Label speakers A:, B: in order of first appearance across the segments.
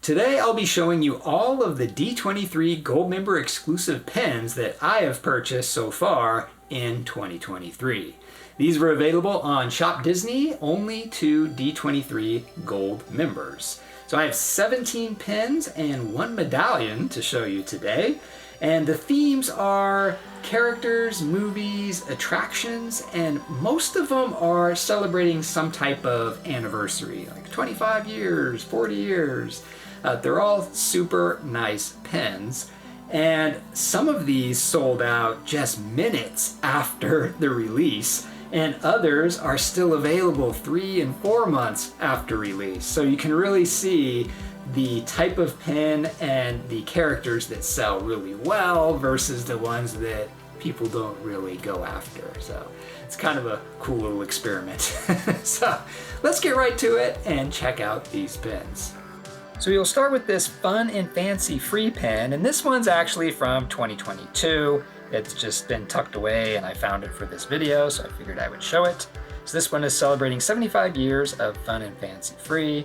A: Today I'll be showing you all of the D23 Gold Member exclusive pens that I have purchased so far in 2023. These were available on Shop Disney only to D23 Gold members. So I have 17 pens and one medallion to show you today. And the themes are characters, movies, attractions, and most of them are celebrating some type of anniversary, like 25 years, 40 years. They're all super nice pens. And some of these sold out just minutes after the release, and others are still available 3 and 4 months after release. So you can really see the type of pen and the characters that sell really well versus the ones that people don't really go after. So it's kind of a cool little experiment. So let's get right to it and check out these pens. So you'll start with this Fun and Fancy free pen, and this one's actually from 2022. It's just been tucked away and I found it for this video, so I figured I would show it. So this one is celebrating 75 years of Fun and Fancy free,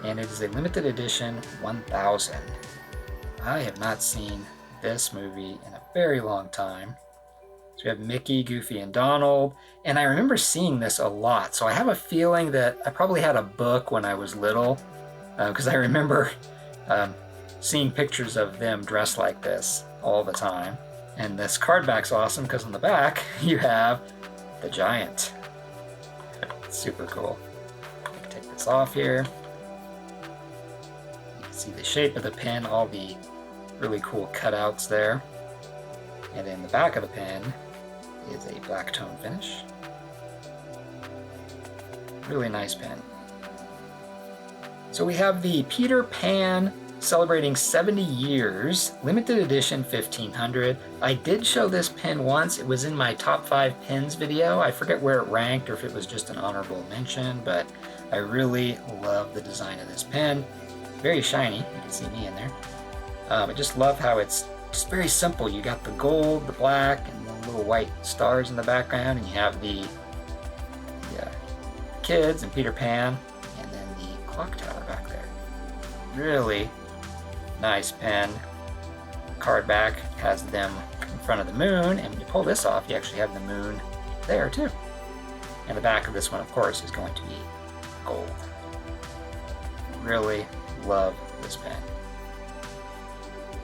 A: and it is a limited edition 1000. I have not seen this movie in a very long time. So we have Mickey, Goofy, and Donald, and I remember seeing this a lot, so I have a feeling that I probably had a book when I was little, because I remember seeing pictures of them dressed like this all the time. And this card back's awesome because on the back you have the giant. It's super cool. Take this off here. You can see the shape of the pen, all the really cool cutouts there. And in the back of the pen is a black tone finish. Really nice pen. So we have the Peter Pan celebrating 70 years, limited edition 1500. I did show this pen once. It was in my top 5 pens video. I forget where it ranked or if it was just an honorable mention, but I really love the design of this pen. Very shiny. You can see me in there. I just love how it's just very simple. You got the gold, the black, and the little white stars in the background, and you have the kids and Peter Pan, and then the clock tower back there. Really nice pen. Card back has them in front of the moon, and when you pull this off, you actually have the moon there too. And the back of this one, of course, is going to be gold. Really love this pen.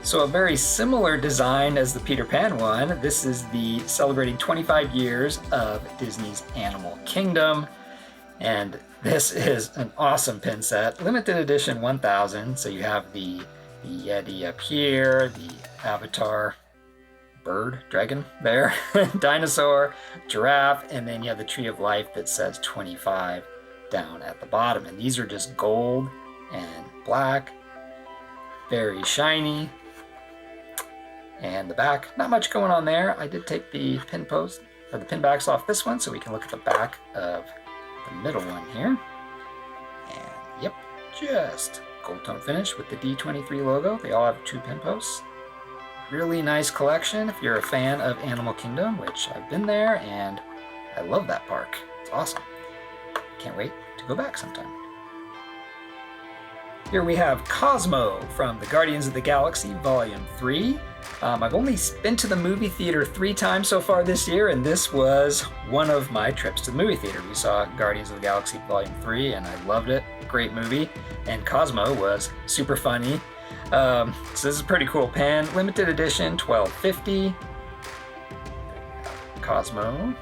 A: So a very similar design as the Peter Pan one. This is the celebrating 25 years of Disney's Animal Kingdom. And this is an awesome pen set, limited edition 1000. So you have the Yeti up here, the Avatar bird, dragon there, dinosaur, giraffe, and then you have the Tree of Life that says 25 down at the bottom. And these are just gold and black, very shiny. And the back, not much going on there. I did take the pin post or the pin backs off this one so we can look at the back of the middle one here. And yep, just gold tone finish with the D23 logo. They all have 2 pin posts. Really nice collection if you're a fan of Animal Kingdom, which I've been there and I love that park. It's awesome. Can't wait to go back sometime. Here we have Cosmo from the Guardians of the Galaxy Volume 3. I've only been to the movie theater 3 times so far this year, and this was one of my trips to the movie theater. We saw Guardians of the Galaxy Volume 3, and I loved it. Great movie. And Cosmo was super funny. So this is a pretty cool pen. Limited edition, 1250. Cosmo. And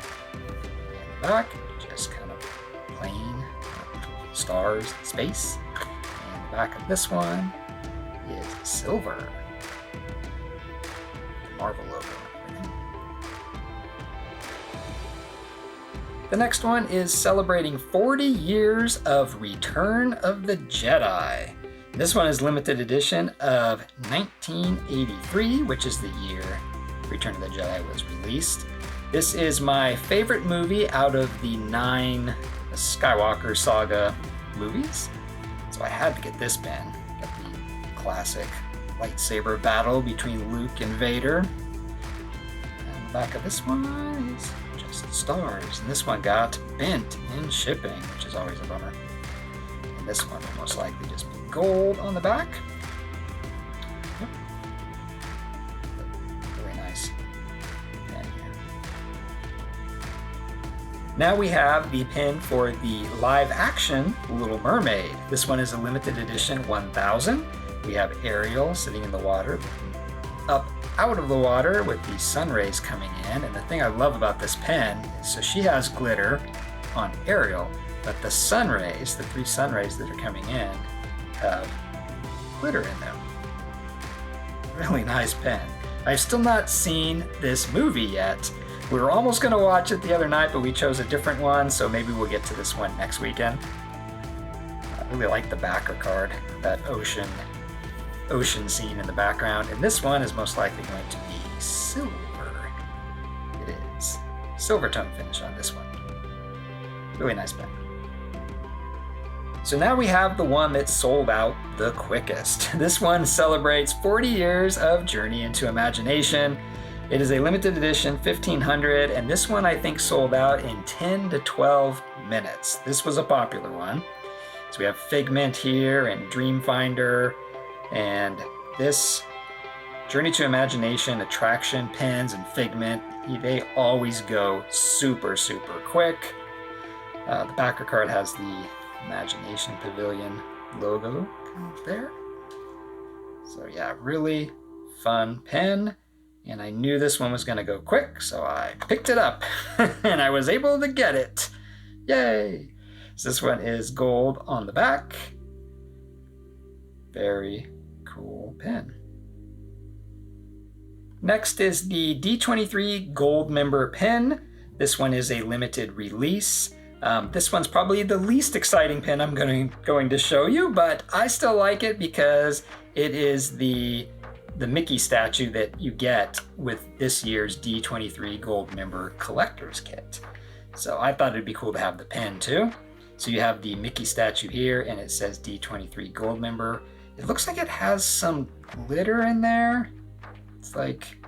A: the back, just kind of plain stars, space. And the back of this one is silver. Marvel logo. The next one is celebrating 40 years of Return of the Jedi. This one is limited edition of 1983, which is the year Return of the Jedi was released. This is my favorite movie out of the 9 Skywalker saga movies, so I had to get this pen. Got the classic lightsaber battle between Luke and Vader. And the back of this one is just stars. And this one got bent in shipping, which is always a bummer. And this one will most likely just be gold on the back. Yep. Really nice pen here. Now we have the pen for the live action Little Mermaid. This one is a limited edition 1000. We have Ariel sitting in the water, up out of the water with the sun rays coming in. And the thing I love about this pen is, so she has glitter on Ariel, but the sun rays, the 3 sun rays that are coming in, have glitter in them. Really nice pen. I've still not seen this movie yet. We were almost going to watch it the other night, but we chose a different one, so maybe we'll get to this one next weekend. I really like the backer card, that ocean scene in the background, and this one is most likely going to be silver. It is. Silver tone finish on this one. Really nice pen. So now we have the one that sold out the quickest. This one celebrates 40 years of Journey into Imagination. It is a limited edition 1500, and this one I think sold out in 10 to 12 minutes. This was a popular one. So we have Figment here and Dreamfinder, and this Journey to Imagination, Attraction, Pens, and Figment, they always go super, super quick. The backer card has the Imagination Pavilion logo there. So yeah, really fun pen. And I knew this one was going to go quick, so I picked it up and I was able to get it. Yay! So this one is gold on the back. Very cool pen. Next is the D23 Gold Member pen. This one is a limited release. This one's probably the least exciting pen I'm going to show you, but I still like it because it is the Mickey statue that you get with this year's D23 Gold Member Collector's Kit. So I thought it'd be cool to have the pen too. So you have the Mickey statue here, and it says D23 Gold Member. It looks like it has some glitter in there. It's like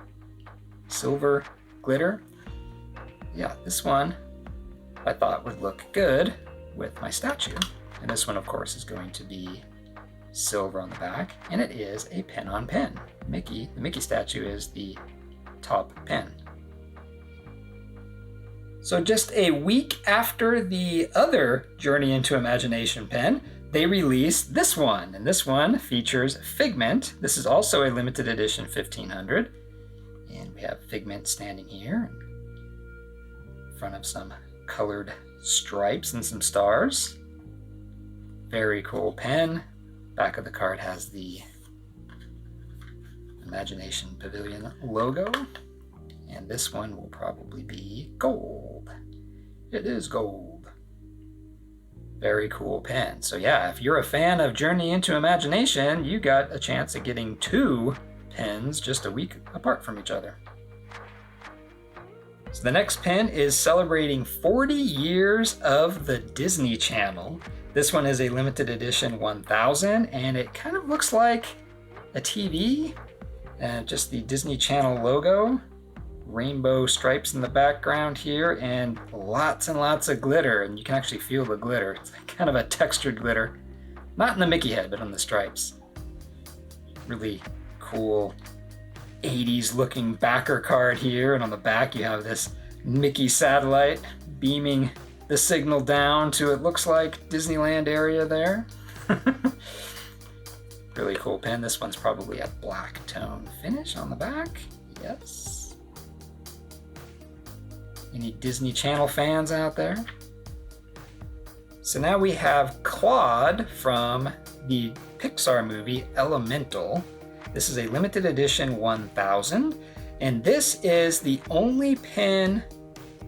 A: silver glitter. Yeah, this one I thought would look good with my statue. And this one, of course, is going to be silver on the back, and it is a pen on pen. The Mickey statue is the top pen. So just a week after the other Journey into Imagination pen, they released this one, and this one features Figment. This is also a limited edition 1500, and we have Figment standing here in front of some colored stripes and some stars. Very cool pen. Back of the card has the Imagination Pavilion logo, and this one will probably be gold. It is gold. Very cool pen. So yeah, if you're a fan of Journey into Imagination, you got a chance at getting 2 pens just a week apart from each other. So the next pen is celebrating 40 years of the Disney Channel. This one is a limited edition 1000, and it kind of looks like a TV, and just the Disney Channel logo, rainbow stripes in the background here, and lots of glitter, and you can actually feel the glitter. It's kind of a textured glitter, not in the Mickey head, but on the stripes. Really cool 80s looking backer card here, and on the back you have this Mickey satellite beaming the signal down to, it looks like, Disneyland area there. Really cool pen. This one's probably a black tone finish on the back. Yes. Any Disney Channel fans out there? So now we have Claude from the Pixar movie Elemental. This is a limited edition 1000, and this is the only pen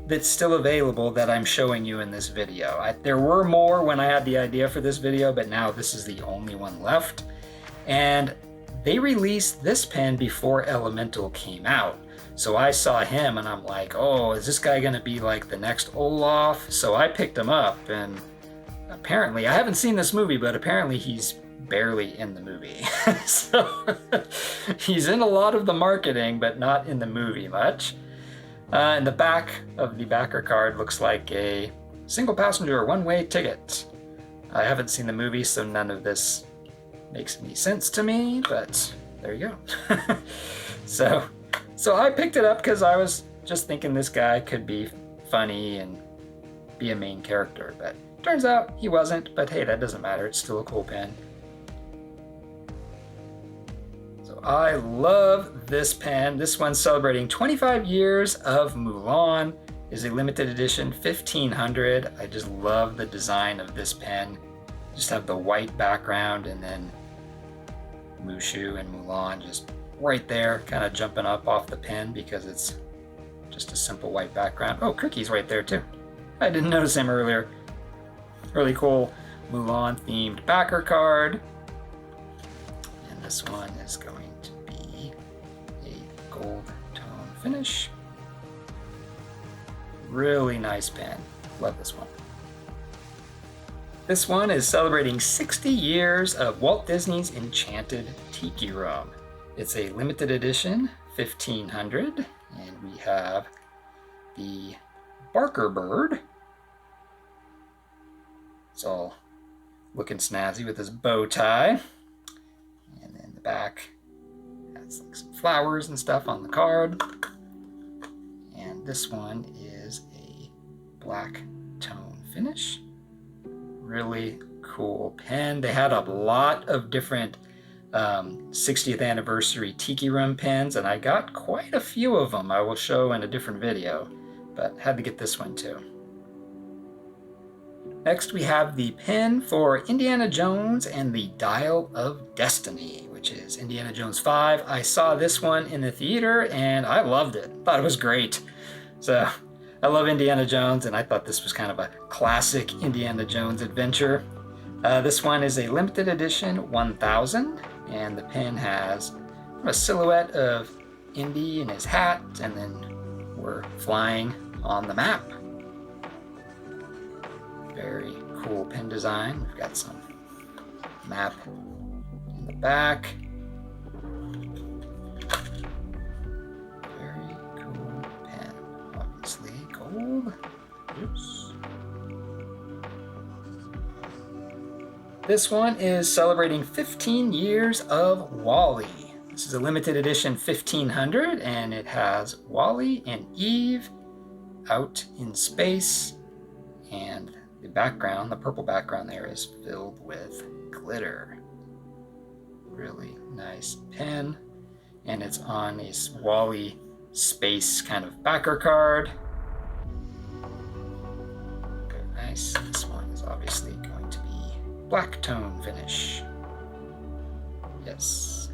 A: that's still available that I'm showing you in this video. There were more when I had the idea for this video, but now this is the only one left. And they released this pen before Elemental came out. So I saw him and I'm like, oh, is this guy gonna be like the next Olaf? So I picked him up, and apparently, I haven't seen this movie, but apparently he's barely in the movie. So he's in a lot of the marketing, but not in the movie much. And the back of the backer card looks like a single passenger one-way ticket. I haven't seen the movie, so none of this makes any sense to me, but there you go. So I picked it up because I was just thinking this guy could be funny and be a main character, but turns out he wasn't, but hey, that doesn't matter. It's still a cool pen. So I love this pen. This one's celebrating 25 years of Mulan. Is a limited edition 1500. I just love the design of this pen. Just have the white background and then Mushu and Mulan just right there, kind of jumping up off the pen because it's just a simple white background. Oh, Cookie's right there too. I didn't notice him earlier. Really cool Mulan themed backer card. And this one is going to be a gold tone finish. Really nice pen. Love this one. This one is celebrating 60 years of Walt Disney's Enchanted Tiki Room. It's a limited edition 1500, and we have the Barker Bird. It's all looking snazzy with his bow tie. And then the back has like some flowers and stuff on the card. And this one is a black tone finish. Really cool pen. They had a lot of different 60th anniversary Tiki Room pens, and I got quite a few of them I will show in a different video, but had to get this one too. Next we have the pen for Indiana Jones and the Dial of Destiny, which is Indiana Jones 5. I saw this one in the theater and I loved it. Thought it was great. So I love Indiana Jones, and I thought this was kind of a classic Indiana Jones adventure. This one is a limited edition 1000, and the pen has a silhouette of Indy in his hat, and then we're flying on the map. Very cool pen design. We've got some map in the back. Very cool pen. Obviously gold. Oops. This one is celebrating 15 years of WALL-E. This is a limited edition 1500, and it has WALL-E and Eve out in space, and the background, the purple background there, is filled with glitter. Really nice pen, and it's on a WALL-E space kind of backer card. Very nice. This one is obviously going to be black tone finish. Yes.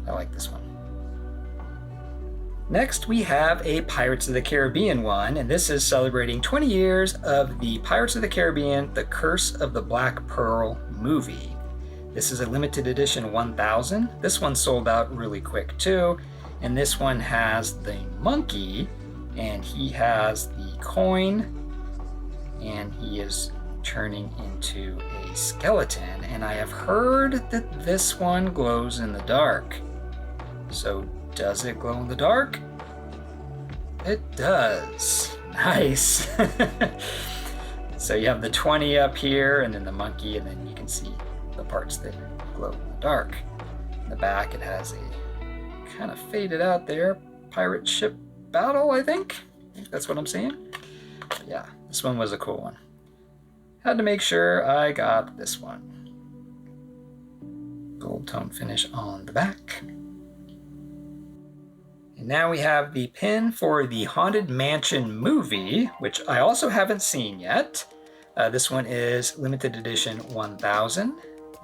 A: I like this one. Next, we have a Pirates of the Caribbean one, and this is celebrating 20 years of the Pirates of the Caribbean, The Curse of the Black Pearl movie. This is a limited edition 1000. This one sold out really quick too, and this one has the monkey, and he has the coin, and he is turning into a skeleton, and I have heard that this one glows in the dark. So does it glow in the dark? It does. Nice. So you have the 20 up here, and then the monkey, and then you can see the parts that glow in the dark. In the back it has a kind of faded out there pirate ship battle, I think that's what I'm saying. But yeah, this one was a cool one. Had to make sure I got this one. Gold tone finish on the back. And now we have the pin for the Haunted Mansion movie, which I also haven't seen yet. This one is limited edition 1000,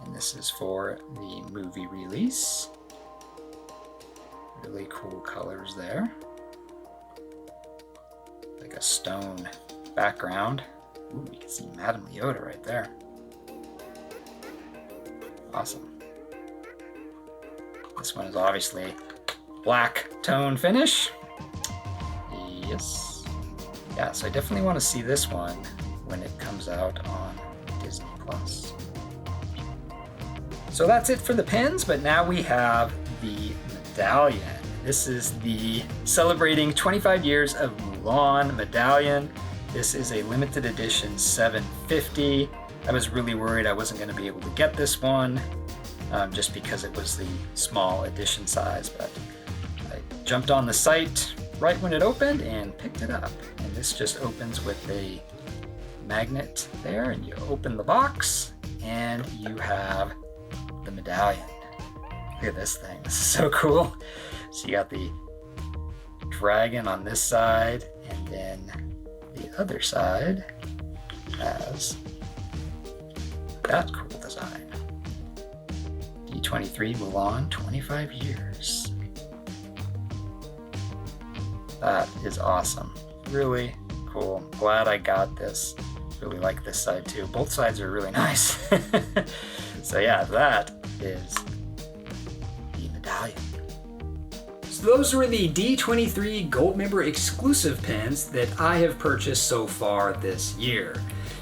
A: and this is for the movie release. Really cool colors there. Like a stone background. Ooh, you can see Madame Leota right there. Awesome. This one is obviously black tone finish. Yes. Yeah, so I definitely want to see this one when it comes out on Disney Plus. So that's it for the pins, but now we have the medallion. This is the celebrating 25 years of Mulan medallion. This is a limited edition 750. I was really worried I wasn't going to be able to get this one just because it was the small edition size, but I jumped on the site right when it opened and picked it up. And this just opens with a magnet there, and you open the box and you have the medallion. Look at this thing. This is so cool. So you got the dragon on this side, and then the other side has that cool design. D23 Mulan, 25 years. That is awesome. Really cool. Glad I got this. Really like this side too. Both sides are really nice. So yeah, that is the medallion. So those were the D23 Gold Member exclusive pins that I have purchased so far this year.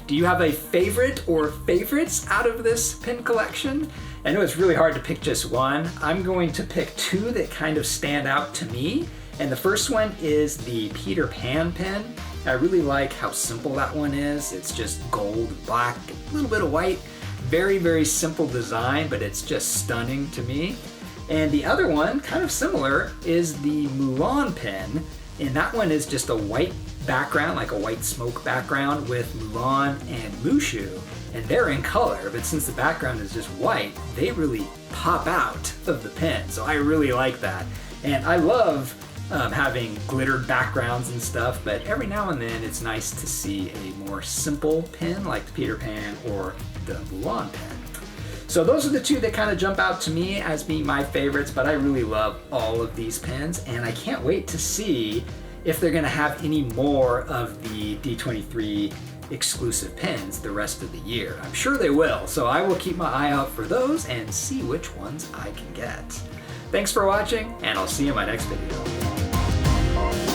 A: Do you have a favorite or favorites out of this pin collection? I know it's really hard to pick just one. I'm going to pick two that kind of stand out to me. And the first one is the Peter Pan pin. I really like how simple that one is. It's just gold, black, a little bit of white. Very, very simple design, but it's just stunning to me. And the other one, kind of similar, is the Mulan pin. And that one is just a white background, like a white smoke background with Mulan and Mushu. And they're in color, but since the background is just white, they really pop out of the pin. So I really like that. And I love having glittered backgrounds and stuff, but every now and then it's nice to see a more simple pin like the Peter Pan or the Mulan pin. So those are the two that kind of jump out to me as being my favorites, but I really love all of these pins, and I can't wait to see if they're going to have any more of the D23 exclusive pins the rest of the year. I'm sure they will, so I will keep my eye out for those and see which ones I can get. Thanks for watching, and I'll see you in my next video.